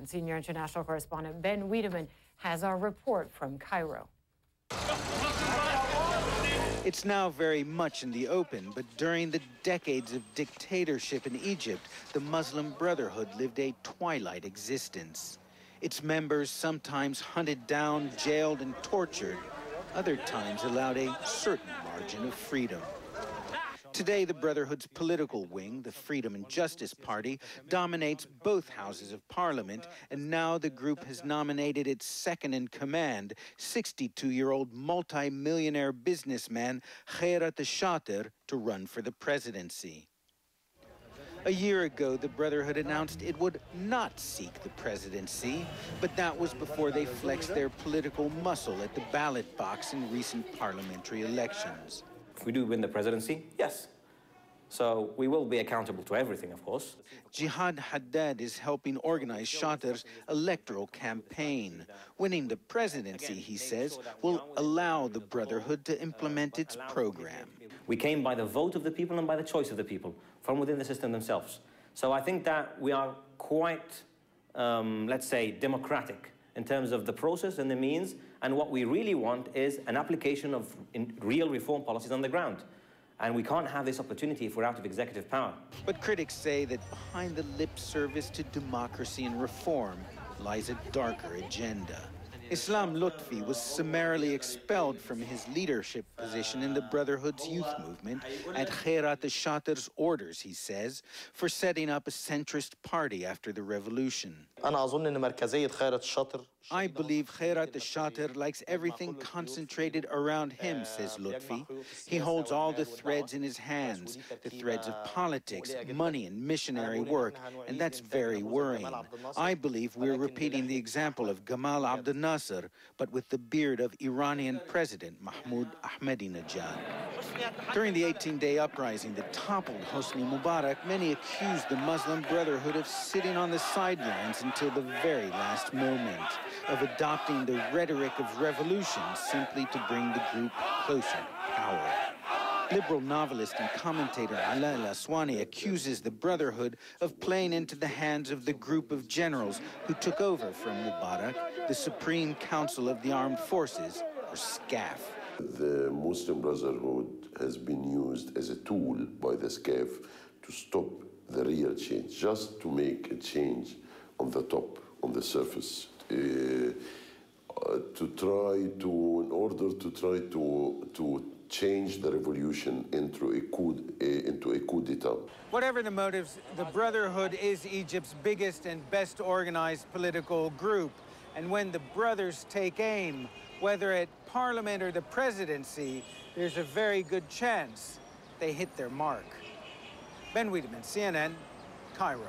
Senior international correspondent Ben Wedeman has our report from Cairo. It's now very much in the open, but during the decades of dictatorship in Egypt, the Muslim Brotherhood lived a twilight existence. Its members sometimes hunted down, jailed, and tortured, other times allowed a certain margin of freedom. Today, the Brotherhood's political wing, the Freedom and Justice Party, dominates both houses of parliament, and now the group has nominated its second-in-command, 62-year-old multi-millionaire businessman Khairat el-Shater to run for the presidency. A year ago, the Brotherhood announced it would not seek the presidency, but that was before they flexed their political muscle at the ballot box in recent parliamentary elections. If we do win the presidency, yes. So we will be accountable to everything, of course. Jihad Haddad is helping organize Shater's electoral campaign. Winning the presidency, he says, will allow the Brotherhood to implement its program. We came by the vote of the people and by the choice of the people, from within the system themselves. So I think that we are quite, let's say, democratic in terms of the process and the means, and what we really want is an application of real reform policies on the ground. And we can't have this opportunity if we're out of executive power. But critics say that behind the lip service to democracy and reform lies a darker agenda. Islam Lutfi was summarily expelled from his leadership position in the Brotherhood's youth movement at Khairat el-Shater's orders, he says, for setting up a centrist party after the revolution. I believe Khairat el-Shater likes everything concentrated around him, says Lutfi. He holds all the threads in his hands, the threads of politics, money, and missionary work, and that's very worrying. I believe we're repeating the example of Gamal Abdel Nasser, but with the beard of Iranian President Mahmoud Ahmadinejad. During the 18-day uprising that toppled Hosni Mubarak, many accused the Muslim Brotherhood of sitting on the sidelines until the very last moment, of adopting the rhetoric of revolution simply to bring the group closer to power. Liberal novelist and commentator Ala al-Aswani accuses the Brotherhood of playing into the hands of the group of generals who took over from Mubarak, the Supreme Council of the Armed Forces, or SCAF. The Muslim Brotherhood has been used as a tool by the SCAF to stop the real change, just to make a change on the top, on the surface. In order to try to change the revolution into a coup d'etat. Whatever the motives, the Brotherhood is Egypt's biggest and best organized political group. And when the brothers take aim, whether at parliament or the presidency, there's a very good chance they hit their mark. Ben Wedeman, CNN, Cairo.